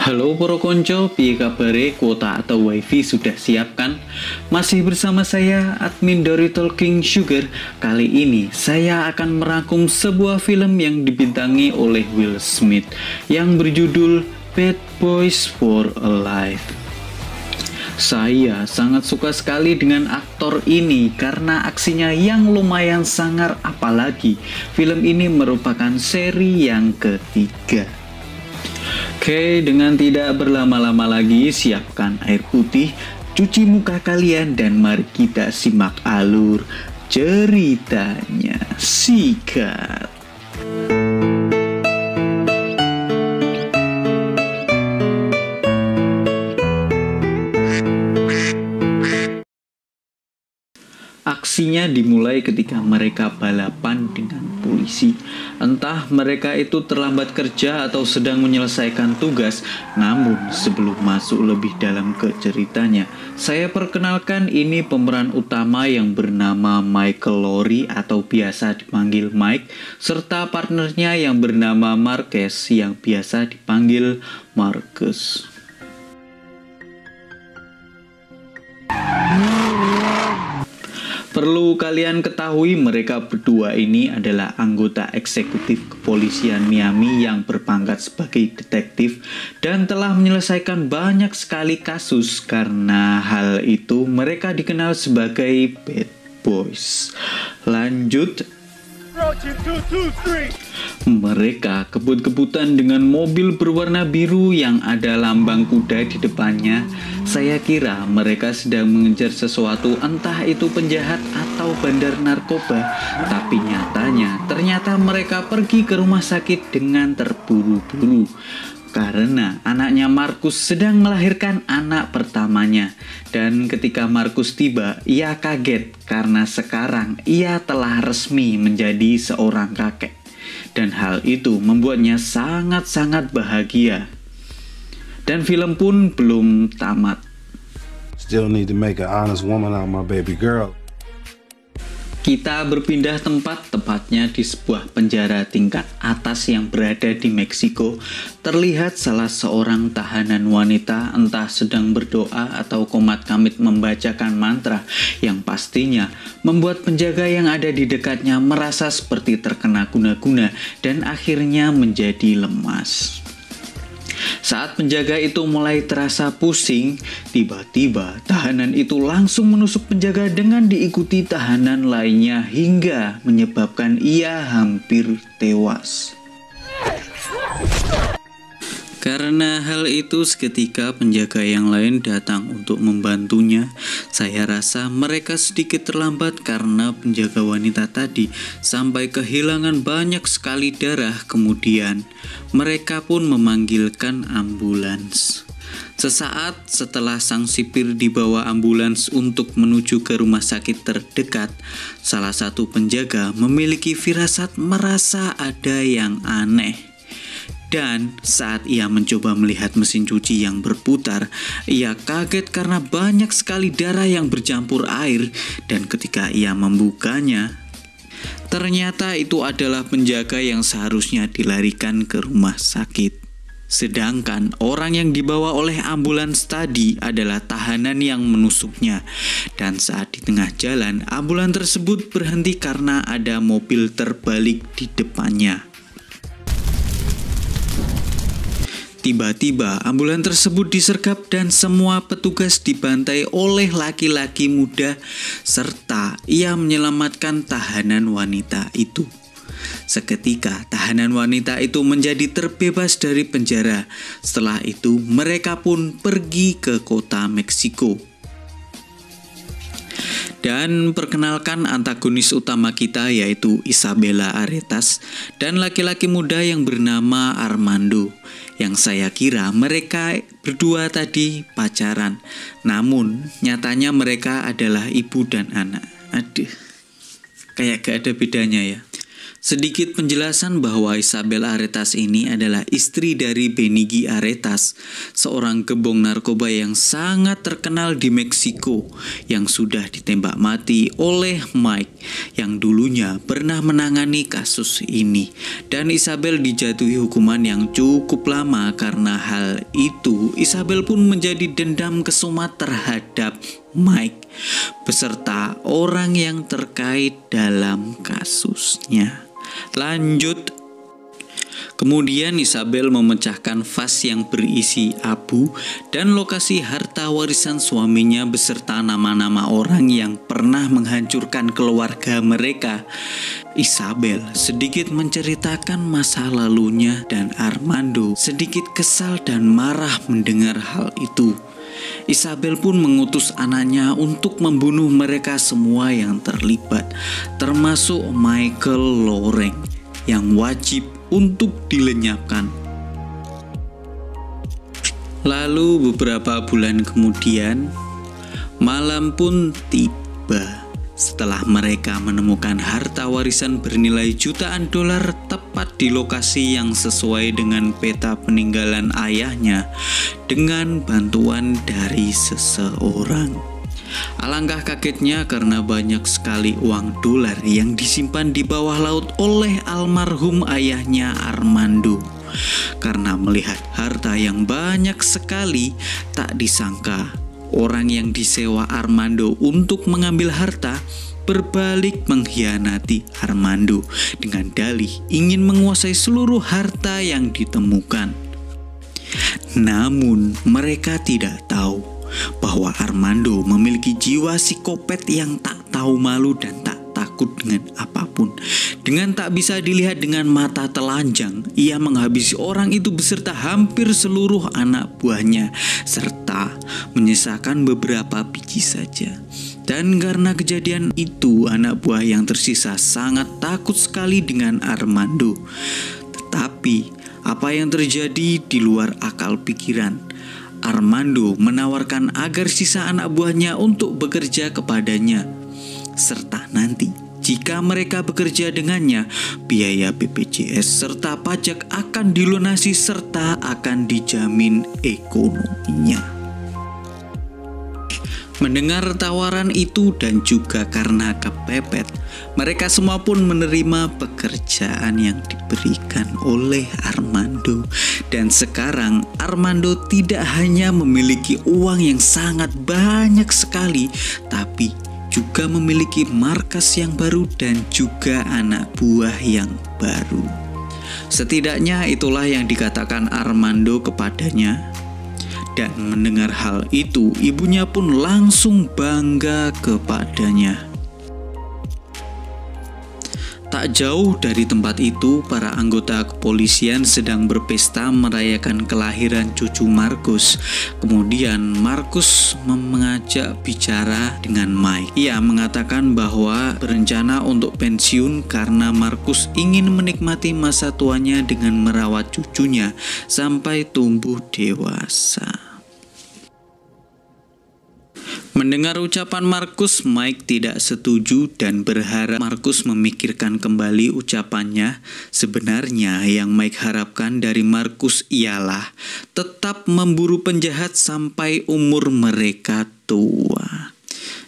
Halo Poro Konco, piye kabare, kuota atau wifi sudah siap kan? Masih bersama saya, admin dari Talking Sugar. Kali ini saya akan merangkum sebuah film yang dibintangi oleh Will Smith yang berjudul Bad Boys for Life. Saya sangat suka sekali dengan aktor ini karena aksinya yang lumayan sangar, apalagi film ini merupakan seri yang ketiga. Oke, dengan tidak berlama-lama lagi, siapkan air putih, cuci muka kalian, dan mari kita simak alur ceritanya. Sikat. Aksinya dimulai ketika mereka balapan dengan polisi. Entah mereka itu terlambat kerja atau sedang menyelesaikan tugas. Namun sebelum masuk lebih dalam ke ceritanya, saya perkenalkan ini pemeran utama yang bernama Michael Lowry atau biasa dipanggil Mike, serta partnernya yang bernama Marquez yang biasa dipanggil Marcus. Perlu kalian ketahui, mereka berdua ini adalah anggota eksekutif kepolisian Miami yang berpangkat sebagai detektif dan telah menyelesaikan banyak sekali kasus. Karena hal itu mereka dikenal sebagai bad boys. Lanjut. Mereka kebut-kebutan dengan mobil berwarna biru yang ada lambang kuda di depannya. Saya kira mereka sedang mengejar sesuatu, entah itu penjahat atau bandar narkoba. Tapi ternyata mereka pergi ke rumah sakit dengan terburu-buru karena anaknya Marcus sedang melahirkan anak pertamanya. Dan ketika Marcus tiba, ia kaget karena sekarang ia telah resmi menjadi seorang kakek. Dan hal itu membuatnya sangat-sangat bahagia. Dan film pun belum tamat. Still need to make an honest woman out of my baby girl. Kita berpindah tempat, tepatnya di sebuah penjara tingkat atas yang berada di Meksiko. Terlihat salah seorang tahanan wanita entah sedang berdoa atau komat-kamit membacakan mantra yang pastinya membuat penjaga yang ada di dekatnya merasa seperti terkena guna-guna dan akhirnya menjadi lemas. Saat penjaga itu mulai terasa pusing, tiba-tiba tahanan itu langsung menusuk penjaga dengan diikuti tahanan lainnya hingga menyebabkan ia hampir tewas. Karena hal itu, seketika penjaga yang lain datang untuk membantunya. Saya rasa mereka sedikit terlambat karena penjaga wanita tadi sampai kehilangan banyak sekali darah. Kemudian mereka pun memanggilkan ambulans. Sesaat setelah sang sipir dibawa ambulans untuk menuju ke rumah sakit terdekat, salah satu penjaga memiliki firasat merasa ada yang aneh. Dan saat ia mencoba melihat mesin cuci yang berputar, ia kaget karena banyak sekali darah yang bercampur air. Dan ketika ia membukanya, ternyata itu adalah penjaga yang seharusnya dilarikan ke rumah sakit. Sedangkan orang yang dibawa oleh ambulans tadi adalah tahanan yang menusuknya. Dan saat di tengah jalan, ambulans tersebut berhenti karena ada mobil terbalik di depannya. Tiba-tiba ambulans tersebut disergap dan semua petugas dibantai oleh laki-laki muda serta ia menyelamatkan tahanan wanita itu. Seketika tahanan wanita itu menjadi terbebas dari penjara. Setelah itu mereka pun pergi ke kota Meksiko. Dan perkenalkan antagonis utama kita yaitu Isabella Aretas dan laki-laki muda yang bernama Armando. Yang saya kira mereka berdua tadi pacaran, namun nyatanya mereka adalah ibu dan anak. Aduh, kayak gak ada bedanya ya. Sedikit penjelasan bahwa Isabel Aretas ini adalah istri dari Beniggi Aretas, seorang gebong narkoba yang sangat terkenal di Meksiko yang sudah ditembak mati oleh Mike yang dulunya pernah menangani kasus ini. Dan Isabel dijatuhi hukuman yang cukup lama. Karena hal itu, Isabel pun menjadi dendam kesumat terhadap Mike beserta orang yang terkait dalam kasusnya. Lanjut. Kemudian Isabel memecahkan vas yang berisi abu dan lokasi harta warisan suaminya beserta nama-nama orang yang pernah menghancurkan keluarga mereka. Isabel sedikit menceritakan masa lalunya dan Armando sedikit kesal dan marah mendengar hal itu. Isabel pun mengutus anaknya untuk membunuh mereka semua yang terlibat, termasuk Michael Loreng yang wajib untuk dilenyapkan. Lalu beberapa bulan kemudian, malam pun tiba. Setelah mereka menemukan harta warisan bernilai jutaan dolar tepat di lokasi yang sesuai dengan peta peninggalan ayahnya dengan bantuan dari seseorang. Alangkah kagetnya karena banyak sekali uang dolar yang disimpan di bawah laut oleh almarhum ayahnya Armando. Karena melihat harta yang banyak sekali, tak disangka orang yang disewa Armando untuk mengambil harta berbalik mengkhianati Armando dengan dalih ingin menguasai seluruh harta yang ditemukan. Namun mereka tidak tahu bahwa Armando memiliki jiwa psikopat yang tak tahu malu dan tak takut dengan apapun. Dengan tak bisa dilihat dengan mata telanjang, ia menghabisi orang itu beserta hampir seluruh anak buahnya, serta menyisakan beberapa biji saja. Dan karena kejadian itu, anak buah yang tersisa sangat takut sekali dengan Armando. Tetapi apa yang terjadi di luar akal pikiran. Armando menawarkan agar sisa anak buahnya untuk bekerja kepadanya, serta nanti jika mereka bekerja dengannya, biaya BPJS serta pajak akan dilunasi serta akan dijamin ekonominya. Mendengar tawaran itu dan juga karena kepepet, mereka semua pun menerima pekerjaan yang diberikan oleh Armando. Dan sekarang Armando tidak hanya memiliki uang yang sangat banyak sekali, tapi juga memiliki markas yang baru dan juga anak buah yang baru. Setidaknya itulah yang dikatakan Armando kepadanya. Dan mendengar hal itu, ibunya pun langsung bangga kepadanya. Tak jauh dari tempat itu, para anggota kepolisian sedang berpesta merayakan kelahiran cucu Marcus. Kemudian Marcus mengajak bicara dengan Mike. Ia mengatakan bahwa berencana untuk pensiun karena Marcus ingin menikmati masa tuanya dengan merawat cucunya sampai tumbuh dewasa. Mendengar ucapan Marcus, Mike tidak setuju dan berharap Marcus memikirkan kembali ucapannya. Sebenarnya yang Mike harapkan dari Marcus ialah tetap memburu penjahat sampai umur mereka tua.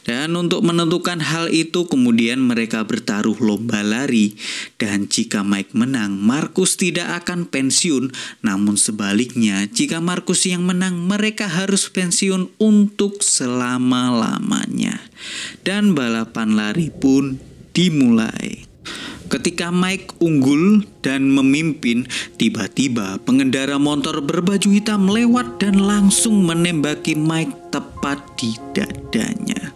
Dan untuk menentukan hal itu kemudian mereka bertaruh lomba lari. Dan jika Mike menang, Marcus tidak akan pensiun. Namun sebaliknya, jika Marcus yang menang, mereka harus pensiun untuk selama-lamanya. Dan balapan lari pun dimulai. Ketika Mike unggul dan memimpin, tiba-tiba pengendara motor berbaju hitam lewat dan langsung menembaki Mike tepat di dadanya.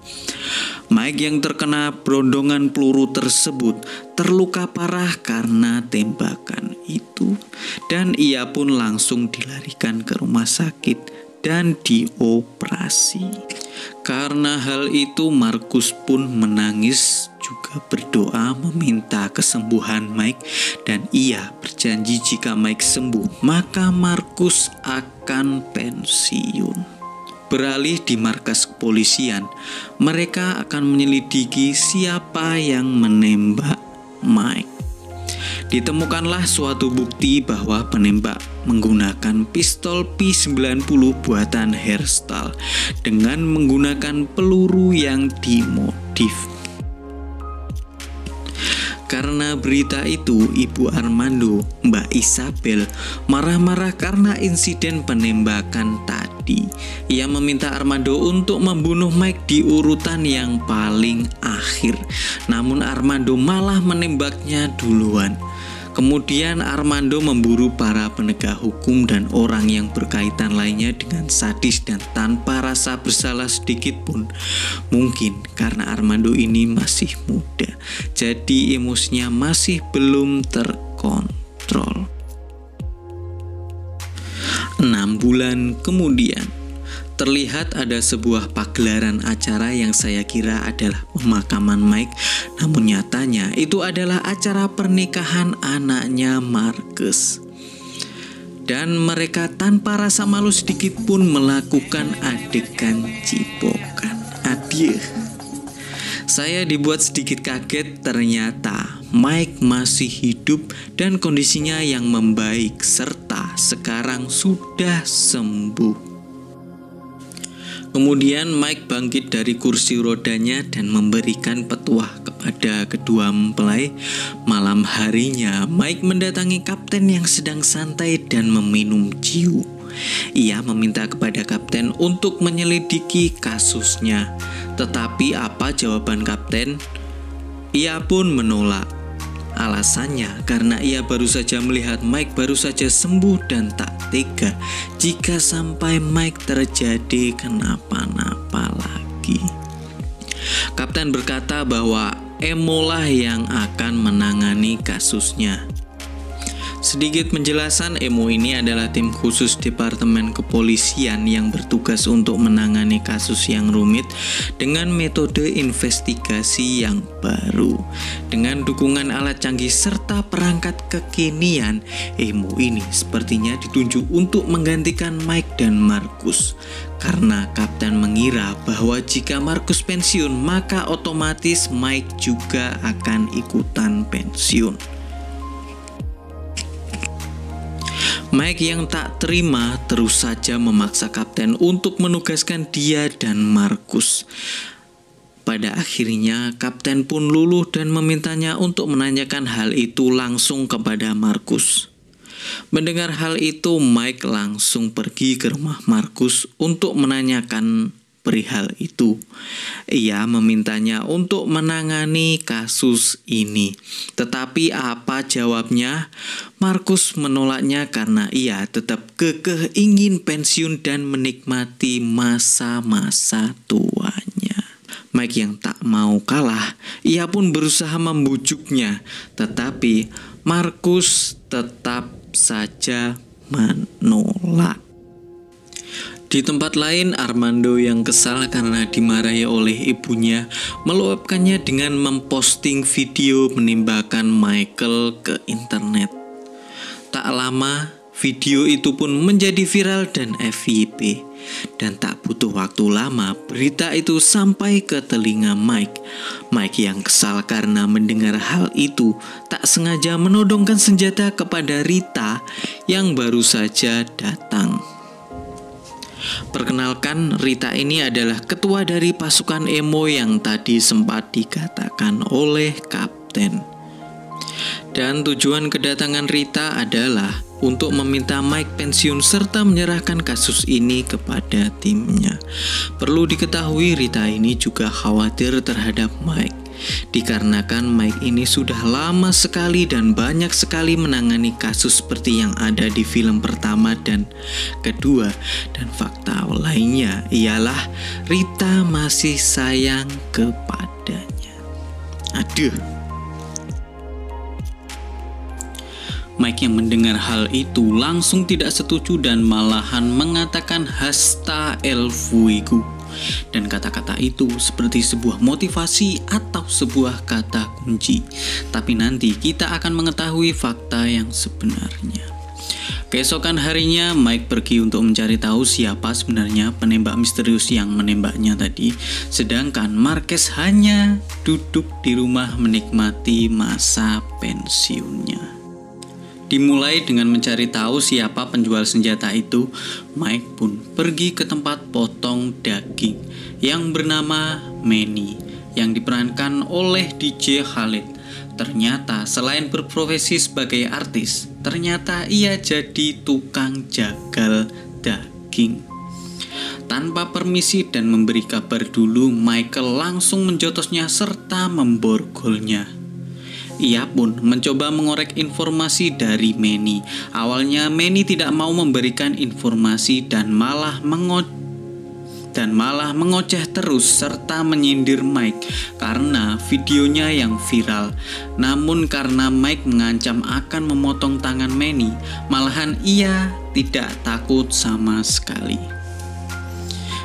Mike yang terkena berondongan peluru tersebut terluka parah karena tembakan itu, dan ia pun langsung dilarikan ke rumah sakit dan dioperasi. Karena hal itu Marcus pun menangis juga berdoa meminta kesembuhan Mike, dan ia berjanji jika Mike sembuh maka Marcus akan pensiun. Beralih di markas kepolisian, mereka akan menyelidiki siapa yang menembak Mike. Ditemukanlah suatu bukti bahwa penembak menggunakan pistol P90 buatan Herstal dengan menggunakan peluru yang dimodif. Karena berita itu, Ibu Armando, Mbak Isabel, marah-marah karena insiden penembakan tadi. Ia meminta Armando untuk membunuh Mike di urutan yang paling akhir. Namun Armando malah menembaknya duluan. Kemudian Armando memburu para penegak hukum dan orang yang berkaitan lainnya dengan sadis dan tanpa rasa bersalah sedikit pun. Mungkin karena Armando ini masih muda, jadi emosinya masih belum terkontrol. 6 bulan kemudian, terlihat ada sebuah pagelaran acara yang saya kira adalah pemakaman Mike, namun nyatanya itu adalah acara pernikahan anaknya Marcus. Dan mereka tanpa rasa malu sedikit pun melakukan adegan cipokan. Adieu. Saya dibuat sedikit kaget, ternyata Mike masih hidup dan kondisinya yang membaik serta sekarang sudah sembuh. Kemudian Mike bangkit dari kursi rodanya dan memberikan petuah kepada kedua mempelai. Malam harinya Mike mendatangi kapten yang sedang santai dan meminum ciu. Ia meminta kepada kapten untuk menyelidiki kasusnya. Tetapi apa jawaban kapten? Ia pun menolak. Alasannya karena ia baru saja melihat Mike baru saja sembuh dan tak tega jika sampai Mike terjadi kenapa-napa lagi. Kapten berkata bahwa Emo-lah yang akan menangani kasusnya. Sedikit penjelasan, Emo ini adalah tim khusus Departemen Kepolisian yang bertugas untuk menangani kasus yang rumit dengan metode investigasi yang baru. Dengan dukungan alat canggih serta perangkat kekinian, Emo ini sepertinya ditunjuk untuk menggantikan Mike dan Marcus. Karena kapten mengira bahwa jika Marcus pensiun, maka otomatis Mike juga akan ikutan pensiun. Mike yang tak terima terus saja memaksa kapten untuk menugaskan dia dan Marcus. Pada akhirnya kapten pun luluh dan memintanya untuk menanyakan hal itu langsung kepada Marcus. Mendengar hal itu, Mike langsung pergi ke rumah Marcus untuk menanyakan perihal itu. Ia memintanya untuk menangani kasus ini. Tetapi apa jawabnya? Marcus menolaknya karena ia tetap kekeh ingin pensiun dan menikmati masa-masa tuanya. Mike yang tak mau kalah, ia pun berusaha membujuknya, tetapi Marcus tetap saja menolak. Di tempat lain, Armando yang kesal karena dimarahi oleh ibunya meluapkannya dengan memposting video menembakkan Michael ke internet. Tak lama, video itu pun menjadi viral dan FYP. Dan tak butuh waktu lama, berita itu sampai ke telinga Mike. Mike yang kesal karena mendengar hal itu, tak sengaja menodongkan senjata kepada Rita yang baru saja datang. Perkenalkan, Rita ini adalah ketua dari pasukan Emo yang tadi sempat dikatakan oleh kapten. Dan tujuan kedatangan Rita adalah untuk meminta Mike pensiun serta menyerahkan kasus ini kepada timnya. Perlu diketahui, Rita ini juga khawatir terhadap Mike, dikarenakan Mike ini sudah lama sekali dan banyak sekali menangani kasus seperti yang ada di film pertama dan kedua. Dan fakta lainnya ialah Rita masih sayang kepadanya. Aduh. Mike yang mendengar hal itu langsung tidak setuju dan malahan mengatakan hasta el fuego. Dan kata-kata itu seperti sebuah motivasi atau sebuah kata kunci. Tapi nanti kita akan mengetahui fakta yang sebenarnya. Keesokan harinya, Mike pergi untuk mencari tahu siapa sebenarnya penembak misterius yang menembaknya tadi. Sedangkan Marquez hanya duduk di rumah menikmati masa pensiunnya. Dimulai dengan mencari tahu siapa penjual senjata itu, Mike pun pergi ke tempat potong daging yang bernama Manny yang diperankan oleh DJ Khaled. Ternyata selain berprofesi sebagai artis, ternyata ia jadi tukang jagal daging. Tanpa permisi dan memberi kabar dulu, Michael langsung menjotosnya serta memborgolnya. Ia pun mencoba mengorek informasi dari Manny. Awalnya Manny tidak mau memberikan informasi dan malah mengoceh terus serta menyindir Mike karena videonya yang viral. Namun karena Mike mengancam akan memotong tangan Manny, malahan ia tidak takut sama sekali.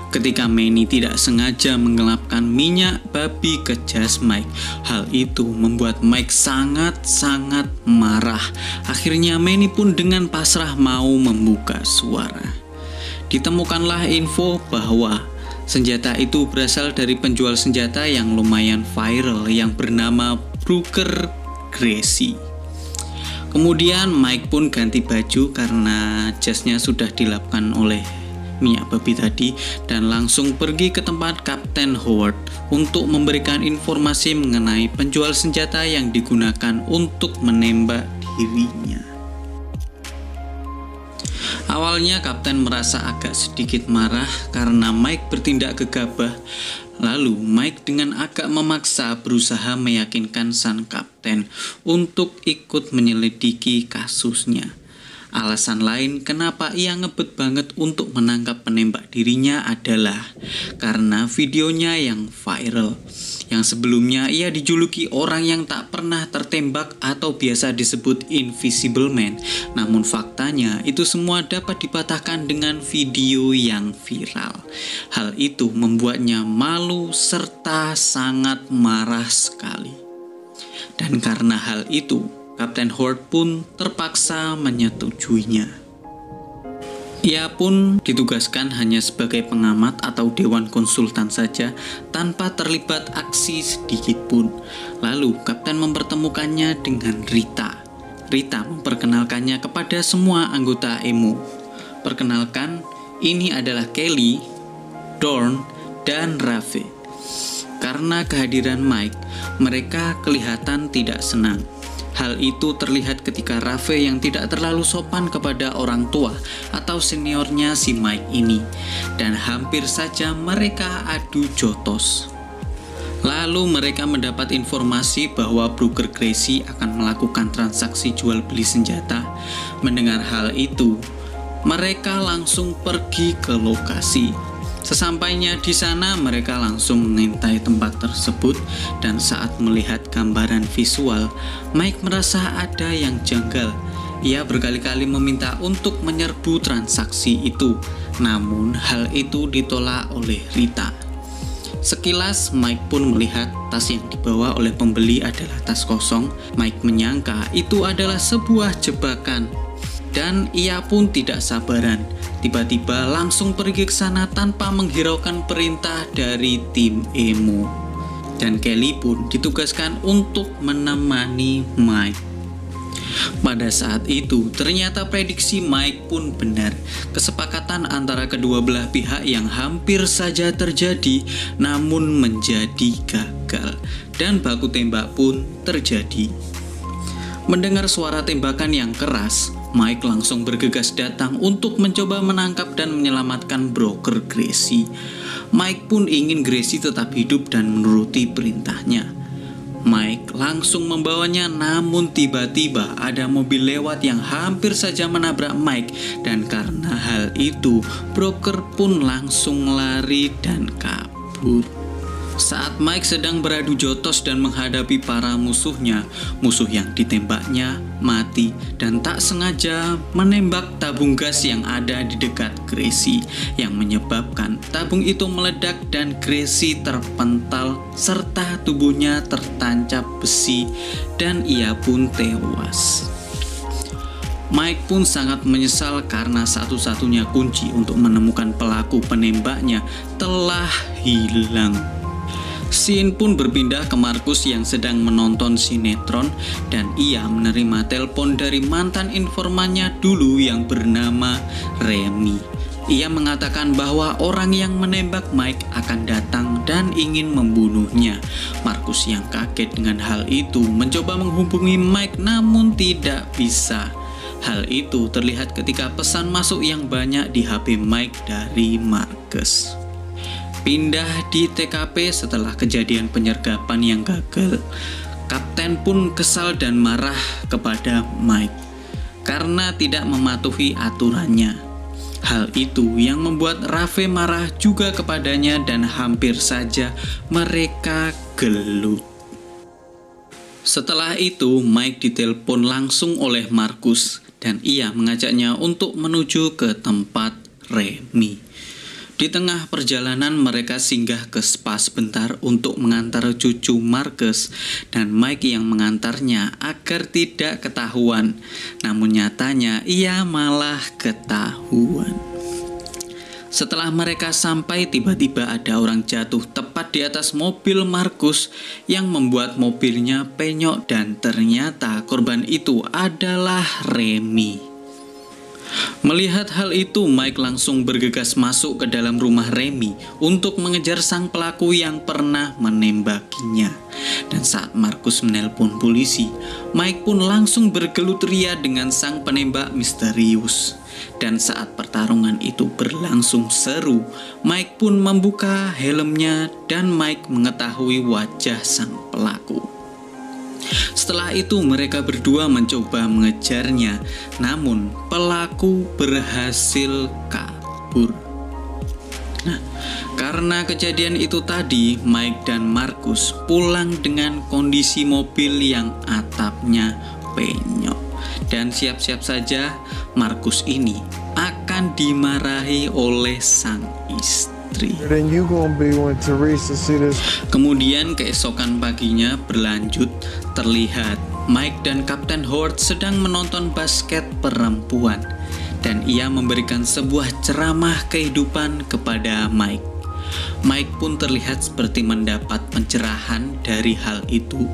Ketika Manny tidak sengaja menggelapkan minyak babi ke jas Mike, hal itu membuat Mike sangat-sangat marah. Akhirnya Manny pun dengan pasrah mau membuka suara. Ditemukanlah info bahwa senjata itu berasal dari penjual senjata yang lumayan viral yang bernama Brooker Gracie. Kemudian Mike pun ganti baju karena jasnya sudah dilapkan oleh minyak babi tadi dan langsung pergi ke tempat Kapten Howard untuk memberikan informasi mengenai penjual senjata yang digunakan untuk menembak dirinya. Awalnya Kapten merasa agak sedikit marah karena Mike bertindak gegabah. Lalu Mike dengan agak memaksa berusaha meyakinkan sang kapten untuk ikut menyelidiki kasusnya. Alasan lain kenapa ia ngebet banget untuk menangkap penembak dirinya adalah karena videonya yang viral. Yang sebelumnya ia dijuluki orang yang tak pernah tertembak atau biasa disebut Invisible Man. Namun faktanya itu semua dapat dipatahkan dengan video yang viral. Hal itu membuatnya malu serta sangat marah sekali. Dan karena hal itu, Kapten Howard pun terpaksa menyetujuinya. Ia pun ditugaskan hanya sebagai pengamat atau dewan konsultan saja tanpa terlibat aksi sedikit pun. Lalu Kapten mempertemukannya dengan Rita. Rita memperkenalkannya kepada semua anggota EMO. Perkenalkan, ini adalah Kelly, Dorn, dan Rave. Karena kehadiran Mike, mereka kelihatan tidak senang. Hal itu terlihat ketika Rave yang tidak terlalu sopan kepada orang tua atau seniornya si Mike ini, dan hampir saja mereka adu jotos. Lalu mereka mendapat informasi bahwa Brooker Gracie akan melakukan transaksi jual beli senjata. Mendengar hal itu, mereka langsung pergi ke lokasi. Sesampainya di sana, mereka langsung mengintai tempat tersebut dan saat melihat gambaran visual, Mike merasa ada yang janggal. Ia berkali-kali meminta untuk menyerbu transaksi itu, namun hal itu ditolak oleh Rita. Sekilas Mike pun melihat tas yang dibawa oleh pembeli adalah tas kosong. Mike menyangka itu adalah sebuah jebakan dan ia pun tidak sabaran. Tiba-tiba langsung pergi ke sana tanpa menghiraukan perintah dari tim EMO. Dan Kelly pun ditugaskan untuk menemani Mike. Pada saat itu, ternyata prediksi Mike pun benar. Kesepakatan antara kedua belah pihak yang hampir saja terjadi, namun menjadi gagal. Dan baku tembak pun terjadi. Mendengar suara tembakan yang keras, Mike langsung bergegas datang untuk mencoba menangkap dan menyelamatkan Brooker Gracie. Mike pun ingin Gracie tetap hidup dan menuruti perintahnya. Mike langsung membawanya, namun tiba-tiba ada mobil lewat yang hampir saja menabrak Mike, dan karena hal itu Brooker pun langsung lari dan kabur. Saat Mike sedang beradu jotos dan menghadapi para musuhnya, musuh yang ditembaknya mati dan tak sengaja menembak tabung gas yang ada di dekat Gracie, yang menyebabkan tabung itu meledak dan Gracie terpental serta tubuhnya tertancap besi dan ia pun tewas. Mike pun sangat menyesal karena satu-satunya kunci untuk menemukan pelaku penembaknya telah hilang. Scene pun berpindah ke Markus yang sedang menonton sinetron dan ia menerima telepon dari mantan informannya dulu yang bernama Remy. Ia mengatakan bahwa orang yang menembak Mike akan datang dan ingin membunuhnya. Markus yang kaget dengan hal itu mencoba menghubungi Mike namun tidak bisa. Hal itu terlihat ketika pesan masuk yang banyak di HP Mike dari Markus. Pindah di TKP setelah kejadian penyergapan yang gagal. Kapten pun kesal dan marah kepada Mike karena tidak mematuhi aturannya. Hal itu yang membuat Raffe marah juga kepadanya dan hampir saja mereka gelut. Setelah itu, Mike ditelepon langsung oleh Markus dan ia mengajaknya untuk menuju ke tempat Remy. Di tengah perjalanan mereka singgah ke spa sebentar untuk mengantar cucu Markus dan Mike yang mengantarnya agar tidak ketahuan. Namun nyatanya ia malah ketahuan. Setelah mereka sampai, tiba-tiba ada orang jatuh tepat di atas mobil Markus yang membuat mobilnya penyok dan ternyata korban itu adalah Remy. Melihat hal itu, Mike langsung bergegas masuk ke dalam rumah Remy untuk mengejar sang pelaku yang pernah menembakinya. Dan saat Markus menelpon polisi, Mike pun langsung bergelut ria dengan sang penembak misterius. Dan saat pertarungan itu berlangsung seru, Mike pun membuka helmnya dan Mike mengetahui wajah sang pelaku. Setelah itu mereka berdua mencoba mengejarnya, namun pelaku berhasil kabur. Nah, karena kejadian itu tadi, Mike dan Markus pulang dengan kondisi mobil yang atapnya penyok. Dan siap-siap saja Markus ini akan dimarahi oleh sang istri. Kemudian keesokan paginya berlanjut, terlihat Mike dan Kapten Howard sedang menonton basket perempuan dan ia memberikan sebuah ceramah kehidupan kepada Mike. Mike pun terlihat seperti mendapat pencerahan dari hal itu.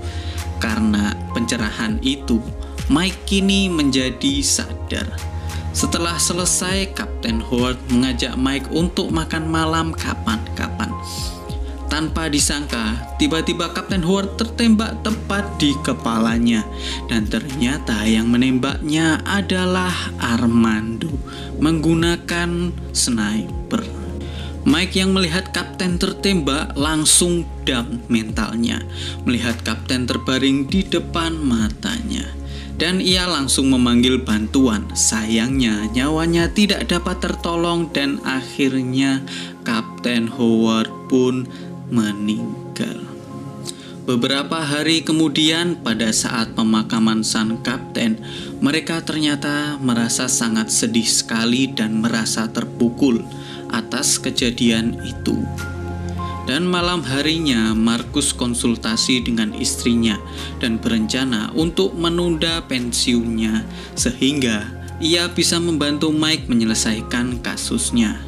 Karena pencerahan itu, Mike kini menjadi sadar. Setelah selesai, Kapten Howard mengajak Mike untuk makan malam kapan-kapan. Tanpa disangka, tiba-tiba Kapten Howard tertembak tepat di kepalanya. Dan ternyata yang menembaknya adalah Armando menggunakan sniper. Mike yang melihat Kapten tertembak langsung down mentalnya. Melihat Kapten terbaring di depan matanya. Dan ia langsung memanggil bantuan. Sayangnya nyawanya tidak dapat tertolong dan akhirnya Kapten Howard pun meninggal. Beberapa hari kemudian pada saat pemakaman sang kapten, mereka ternyata merasa sangat sedih sekali dan merasa terpukul atas kejadian itu. Dan malam harinya Markus konsultasi dengan istrinya dan berencana untuk menunda pensiunnya sehingga ia bisa membantu Mike menyelesaikan kasusnya.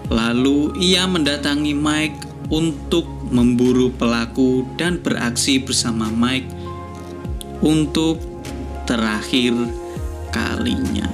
Lalu ia mendatangi Mike untuk memburu pelaku dan beraksi bersama Mike untuk terakhir kalinya.